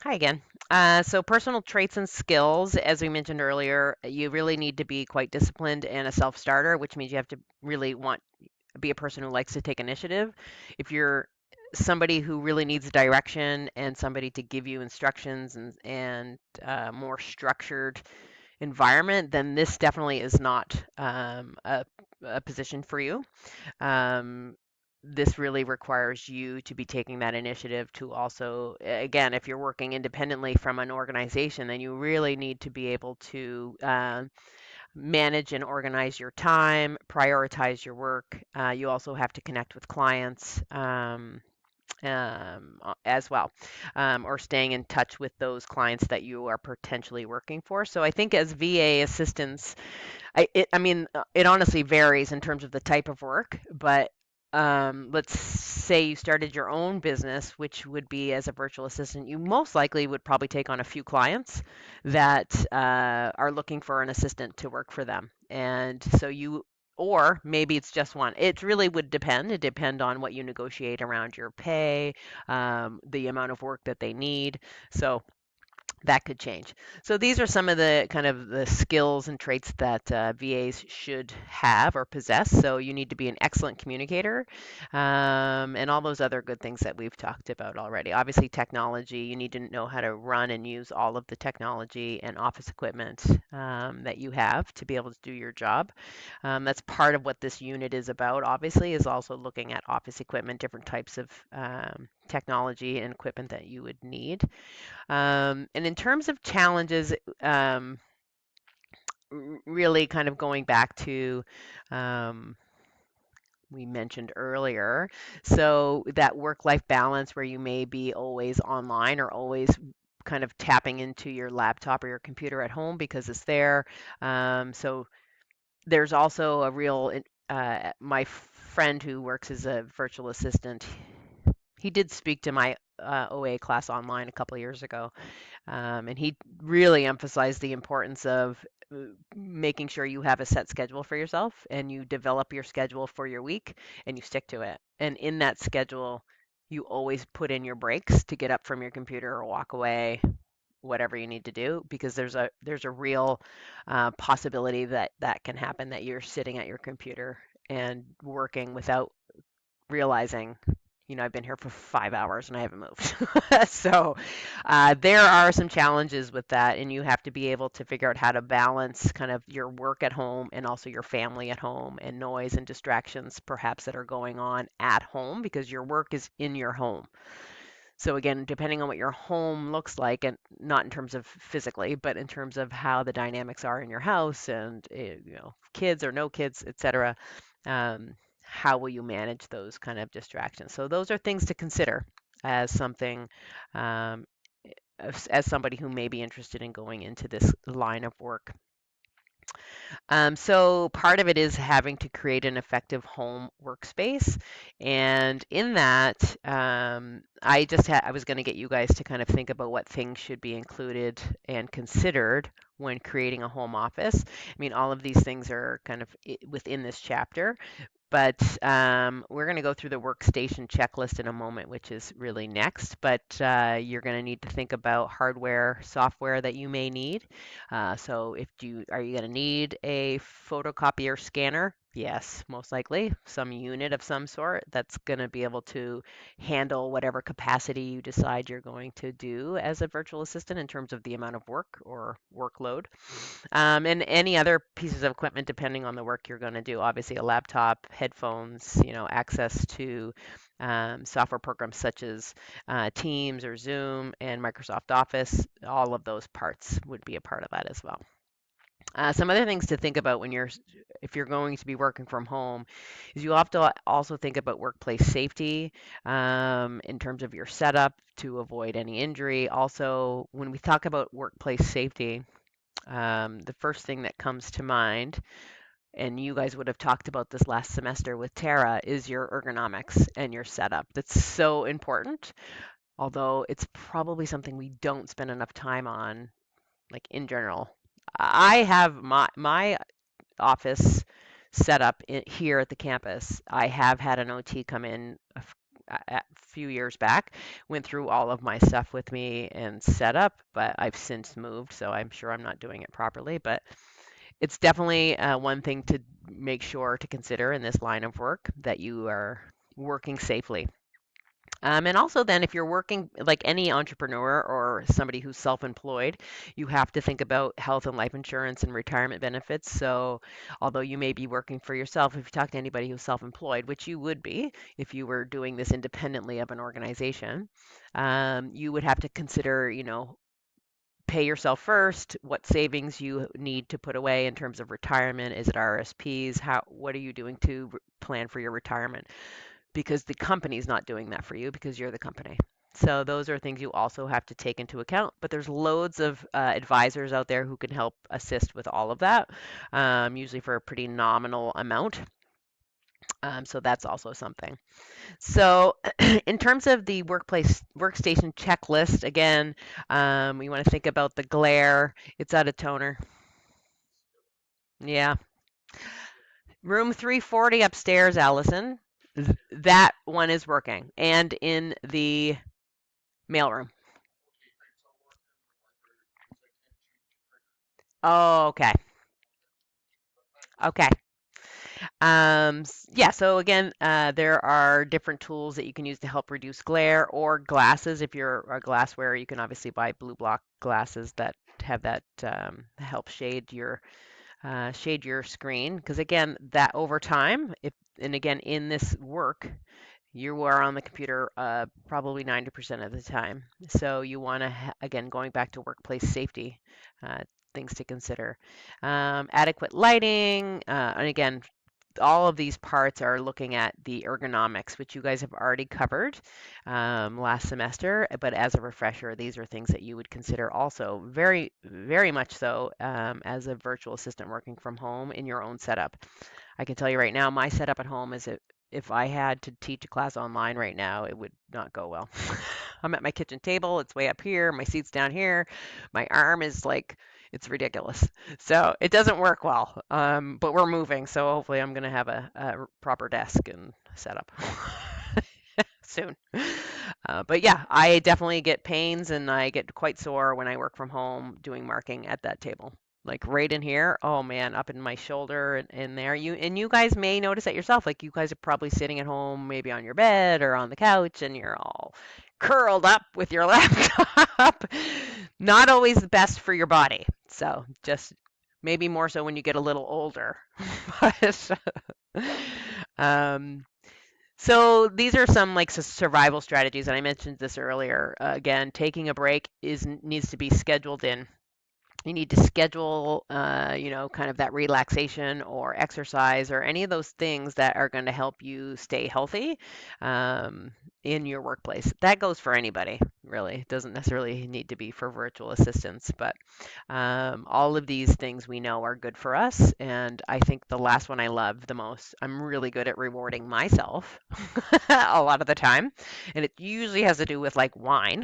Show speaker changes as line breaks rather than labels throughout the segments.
Hi again. So personal traits and skills, as we mentioned earlier, you really need to be quite disciplined and a self-starter, which means you have to really be a person who likes to take initiative. If you're somebody who really needs direction and somebody to give you instructions and more structured environment, then this definitely is not a position for you. Um, this really requires you to be taking that initiative to also, again, if you're working independently from an organization, then you really need to be able to manage and organize your time, prioritize your work. You also have to connect with clients. As well, or staying in touch with those clients that you are potentially working for. So I think as VA assistants, it honestly varies in terms of the type of work, but let's say you started your own business, which would be as a virtual assistant, you most likely would probably take on a few clients that are looking for an assistant to work for them. And so or maybe it's just one. It really would depend. It depend on what you negotiate around your pay, the amount of work that they need. So that could change. So these are some of the kind of the skills and traits that VAs should have or possess. So you need to be an excellent communicator, and all those other good things that we've talked about already. Obviously, technology. You need to know how to run and use all of the technology and office equipment that you have to be able to do your job. That's part of what this unit is about. Obviously, is also looking at office equipment, different types of technology and equipment that you would need. And in terms of challenges, um, really kind of going back to um, we mentioned earlier, so that work-life balance where you may be always online or always kind of tapping into your laptop or your computer at home because it's there. So there's also a real, my friend who works as a virtual assistant, he did speak to my OA class online a couple of years ago. And he really emphasized the importance of making sure you have a set schedule for yourself and you develop your schedule for your week and you stick to it. And in that schedule, you always put in your breaks to get up from your computer or walk away, whatever you need to do, because there's a real possibility that that can happen, that you're sitting at your computer and working without realizing, I've been here for 5 hours and I haven't moved. So there are some challenges with that, and you have to be able to figure out how to balance kind of your work at home and also your family at home and noise and distractions perhaps that are going on at home because your work is in your home. So again, depending on what your home looks like, and not in terms of physically, but in terms of how the dynamics are in your house and kids or no kids, etc. How will you manage those kind of distractions? So those are things to consider as something um, as somebody who may be interested in going into this line of work. So part of it is having to create an effective home workspace, and in that, I was going to get you guys to kind of think about what things should be included and considered when creating a home office. I mean, all of these things are kind of within this chapter, but we're going to go through the workstation checklist in a moment, which is really next. But you're going to need to think about hardware, software that you may need. So if you are you going to need a photocopier scanner? Yes, most likely some unit of some sort that's going to be able to handle whatever capacity you decide you're going to do as a virtual assistant in terms of the amount of work or workload. And any other pieces of equipment depending on the work you're going to do. Obviously, a laptop, headphones, access to software programs such as Teams or Zoom and Microsoft Office. All of those parts would be a part of that as well. Some other things to think about if you're going to be working from home is you have to also think about workplace safety in terms of your setup to avoid any injury. Also, when we talk about workplace safety, the first thing that comes to mind, and you guys would have talked about this last semester with Tara, is your ergonomics and your setup. That's so important, although it's probably something we don't spend enough time on, like in general. I have my office set up here at the campus. I have had an OT come in a few years back, went through all of my stuff with me and set up, but I've since moved, so I'm sure I'm not doing it properly. But it's definitely one thing to make sure to consider in this line of work that you are working safely. And also, then, if you're working like any entrepreneur or somebody who's self-employed, you have to think about health and life insurance and retirement benefits. So, although you may be working for yourself, if you talk to anybody who's self-employed, which you would be if you were doing this independently of an organization, you would have to consider, pay yourself first, what savings you need to put away in terms of retirement. Is it RSPs? What are you doing to plan for your retirement? Because the company's not doing that for you because you're the company. So those are things you also have to take into account. But there's loads of advisors out there who can help assist with all of that, usually for a pretty nominal amount. So that's also something. So in terms of the workplace workstation checklist, again, we want to think about the glare. It's out of toner. Yeah. Room 340 upstairs, Allison. That one is working. And in the mailroom. Oh, okay. Okay. Yeah, so again, there are different tools that you can use to help reduce glare or glasses. If you're a glassware, you can obviously buy blue block glasses that have that help shade your screen. Because again, that over time, if and again in this work, you are on the computer probably 90% of the time. So you want to, again, going back to workplace safety, uh, things to consider. Adequate lighting, and again, all of these parts are looking at the ergonomics, which you guys have already covered last semester. But as a refresher, these are things that you would consider also very, very much so as a virtual assistant working from home in your own setup. I can tell you right now, my setup at home is if I had to teach a class online right now, it would not go well. I'm at my kitchen table, it's way up here, my seat's down here, my arm is like, it's ridiculous. So it doesn't work well. But we're moving, so hopefully I'm going to have a proper desk and setup soon. But yeah, I definitely get pains and I get quite sore when I work from home doing marking at that table. Like right in here, oh man, up in my shoulder and in there. You guys may notice that yourself. Like you guys are probably sitting at home, maybe on your bed or on the couch, and you're all curled up with your laptop. Not always the best for your body. So just maybe more so when you get a little older. But um, so these are some like survival strategies, and I mentioned this earlier. Again, taking a break is needs to be scheduled in. You need to schedule, kind of that relaxation or exercise or any of those things that are going to help you stay healthy um, in your workplace. That goes for anybody, really. It doesn't necessarily need to be for virtual assistants, but all of these things we know are good for us. And I think the last one I love the most, I'm really good at rewarding myself a lot of the time. And it usually has to do with like wine,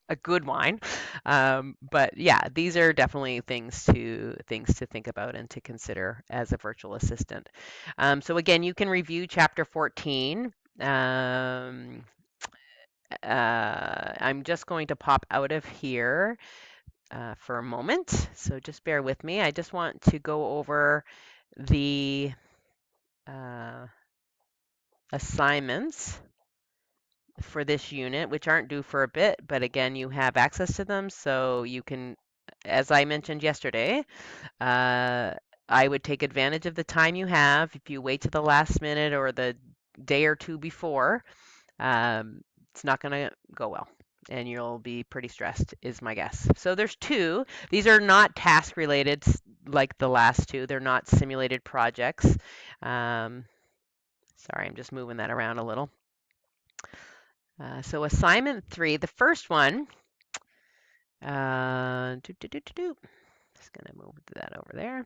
a good wine. But yeah, these are definitely things to think about and to consider as a virtual assistant. So again, you can review chapter 14. I'm just going to pop out of here for a moment, so just bear with me. I just want to go over the uh, assignments for this unit, which aren't due for a bit, but again, you have access to them, so you can, as I mentioned yesterday, uh, I would take advantage of the time you have. If you wait to the last minute or the day or two before, um, it's not going to go well. And you'll be pretty stressed, is my guess. So there's two. These are not task related like the last two. They're not simulated projects. Um, Sorry, I'm just moving that around a little. So assignment 3, the first one, just going to move that over there.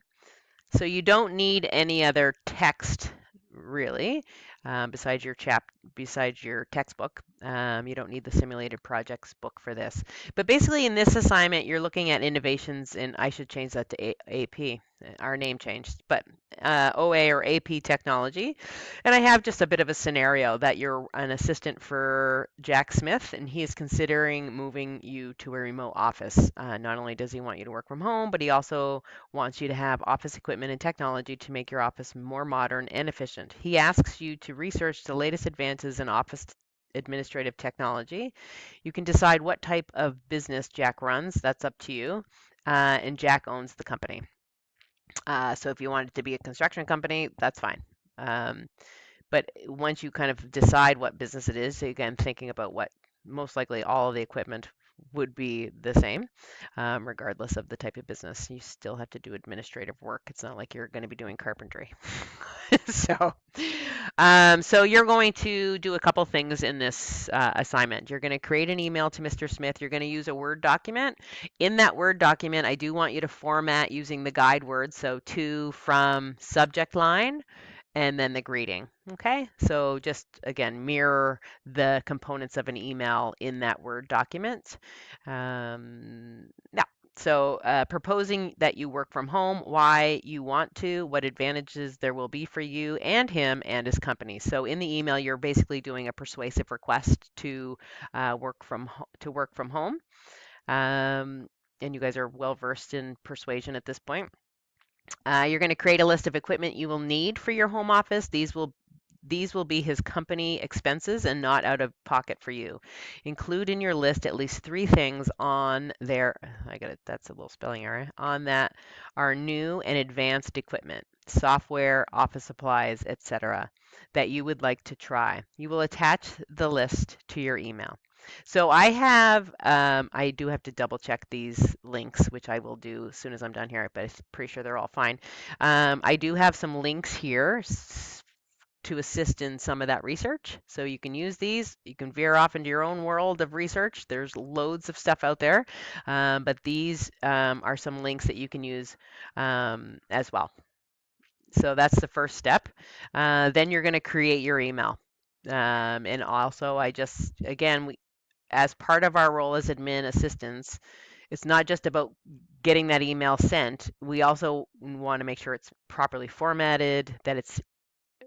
So you don't need any other text really. besides your textbook. You don't need the simulated projects book for this. But basically, in this assignment, you're looking at innovations in, I should change that to AP. Our name changed, but OA or AP technology. And I have just a bit of a scenario that you're an assistant for Jack Smith, and he is considering moving you to a remote office. Not only does he want you to work from home, but he also wants you to have office equipment and technology to make your office more modern and efficient. He asks you to research the latest advances in office administrative technology. You can decide what type of business Jack runs. That's up to you. And Jack owns the company. So if you want it to be a construction company, that's fine. Um, but once you kind of decide what business it is, so again, thinking about what most likely all of the equipment would be the same, regardless of the type of business. You still have to do administrative work. It's not like you're going to be doing carpentry. so, so you're going to do a couple things in this assignment. You're going to create an email to Mr. Smith. You're going to use a Word document. In that Word document, I do want you to format using the guide words. So to, from, subject line, and then the greeting. Okay, so just again, mirror the components of an email in that Word document. Now, so proposing that you work from home, why you want to, what advantages there will be for you and him and his company. So in the email, you're basically doing a persuasive request to work from home. And you guys are well versed in persuasion at this point. You're going to create a list of equipment you will need for your home office. These will be his company expenses and not out of pocket for you. Include in your list at least 3 things on there. I got it. That's a little spelling error. On that are new and advanced equipment, software, office supplies, etc. that you would like to try. You will attach the list to your email. So I do have to double check these links, which I will do as soon as I'm done here, but I'm pretty sure they're all fine. I do have some links here to assist in some of that research. So you can use these. You can veer off into your own world of research. There's loads of stuff out there, but these are some links that you can use as well. So that's the first step. Then you're going to create your email. And also, as part of our role as admin assistants, it's not just about getting that email sent. We also want to make sure it's properly formatted, that it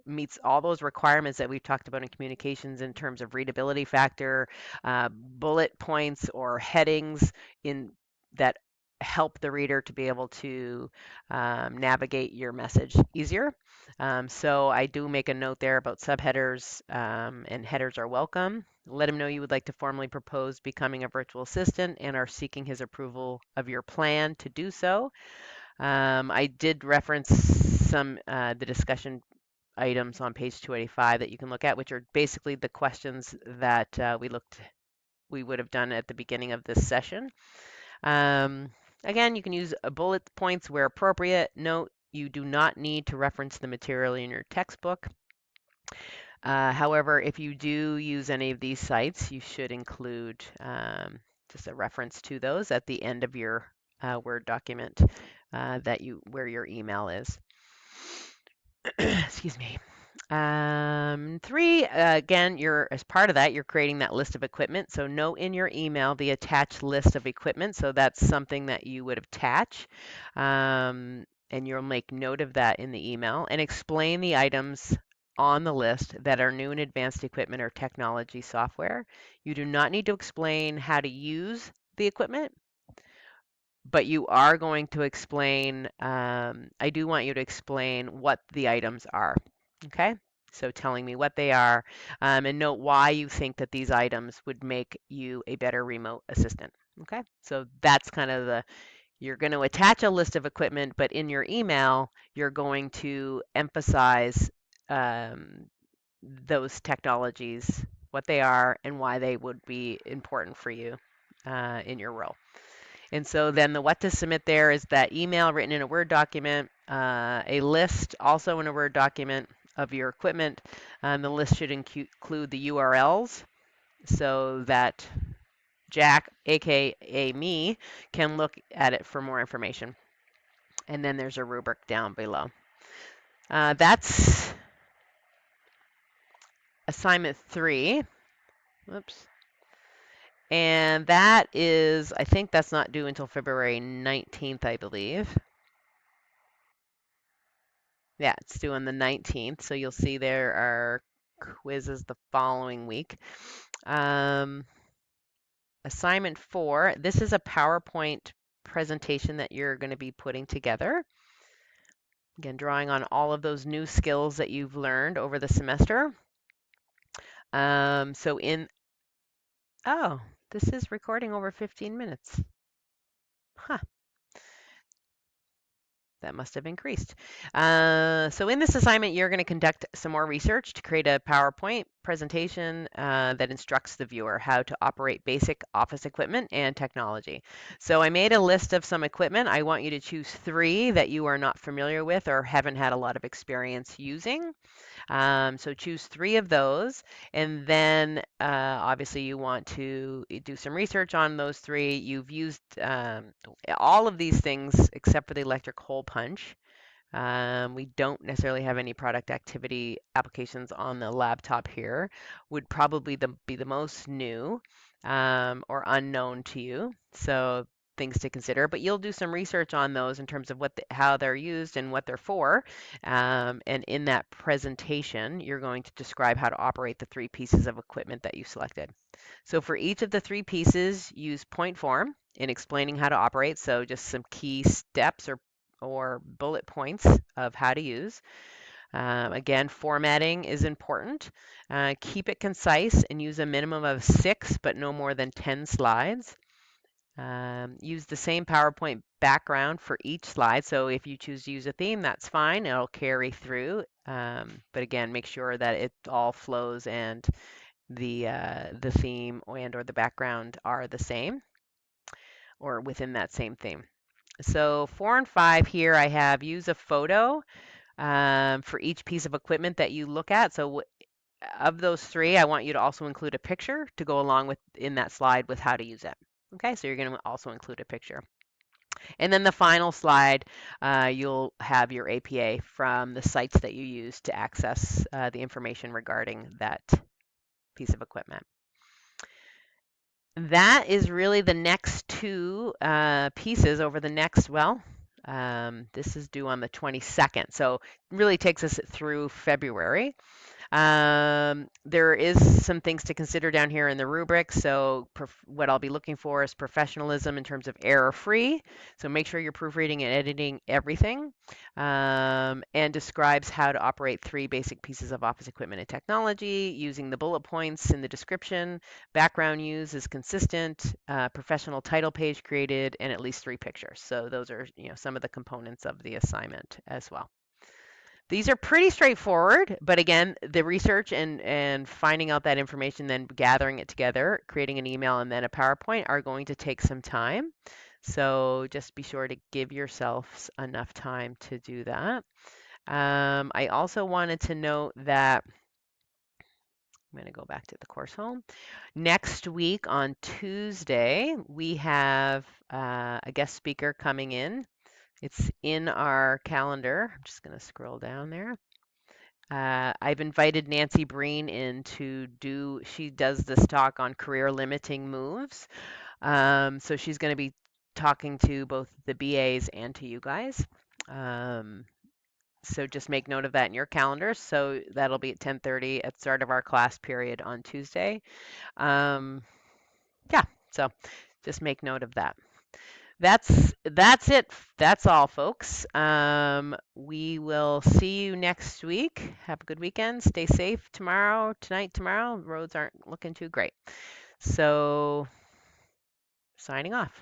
meets all those requirements that we've talked about in communications in terms of readability factor, bullet points or headings in that help the reader to be able to navigate your message easier. So I do make a note there about subheaders, and headers are welcome. Let him know you would like to formally propose becoming a virtual assistant and are seeking his approval of your plan to do so. I did reference the discussion items on page 285 that you can look at, which are basically the questions that we would have done at the beginning of this session. Again, you can use bullet points where appropriate. Note, you do not need to reference the material in your textbook. However, if you do use any of these sites, you should include just a reference to those at the end of your Word document where your email is. Excuse me. 3, again, as part of that, you're creating that list of equipment. So note in your email the attached list of equipment. So that's something that you would attach. And you'll make note of that in the email and explain the items on the list that are new and advanced equipment or technology software. You do not need to explain how to use the equipment, but you are going to explain, I do want you to explain what the items are. Okay, so telling me what they are, and note why you think that these items would make you a better remote assistant. Okay, so that's kind of you're going to attach a list of equipment, but in your email, you're going to emphasize those technologies, what they are, and why they would be important for you in your role. And so then the what to submit there is that email written in a Word document, a list also in a Word document of your equipment. The list should include the URLs so that Jack, aka me, can look at it for more information. And then there's a rubric down below. That's assignment 3. Whoops. And that is, I think that's not due until February 19th, I believe. Yeah, it's due on the 19th. So you'll see there are quizzes the following week. Assignment 4, this is a PowerPoint presentation that you're going to be putting together. Again, drawing on all of those new skills that you've learned over the semester. So oh, this is recording over 15 minutes. Huh. That must have increased. So in this assignment, you're going to conduct some more research to create a PowerPoint presentation that instructs the viewer how to operate basic office equipment and technology. So I made a list of some equipment. I want you to choose 3 that you are not familiar with or haven't had a lot of experience using. So choose 3 of those, and then obviously you want to do some research on those 3. You've used all of these things except for the electric hole punch. We don't necessarily have any product activity applications on the laptop here. Would probably be the most new or unknown to you. So things to consider, but you'll do some research on those in terms of how they're used and what they're for. And in that presentation, you're going to describe how to operate the 3 pieces of equipment that you selected. So for each of the 3 pieces, use point form in explaining how to operate. So just some key steps or bullet points of how to use. Again, formatting is important. Keep it concise and use a minimum of 6, but no more than 10 slides. Use the same PowerPoint background for each slide. So if you choose to use a theme, that's fine. It'll carry through. But again, make sure that it all flows and the theme and or the background are the same or within that same theme. So 4 and 5 here, I have use a photo for each piece of equipment that you look at. So of those 3, I want you to also include a picture to go along with in that slide with how to use it. Okay, so you're going to also include a picture. And then the final slide, you'll have your APA from the sites that you use to access the information regarding that piece of equipment. That is really the next 2 pieces over the next, this is due on the 22nd, so really takes us through February. There is some things to consider down here in the rubric. So what I'll be looking for is professionalism in terms of error-free. So make sure you're proofreading and editing everything, and describes how to operate 3 basic pieces of office equipment and technology using the bullet points in the description. Background use is consistent, professional title page created, and at least 3 pictures. So those are some of the components of the assignment as well. These are pretty straightforward, but again, the research and finding out that information, then gathering it together, creating an email, and then a PowerPoint are going to take some time. So just be sure to give yourselves enough time to do that. I also wanted to note that I'm going to go back to the course home. Next week on Tuesday, we have a guest speaker coming in. It's in our calendar. I'm just going to scroll down there. I've invited Nancy Breen in she does this talk on career limiting moves. So she's going to be talking to both the BAs and to you guys. So just make note of that in your calendar. So that'll be at 10:30 at the start of our class period on Tuesday. Yeah, so just make note of that. That's it. That's all, folks. We will see you next week. Have a good weekend. Stay safe tonight, tomorrow. Roads aren't looking too great. So, signing off.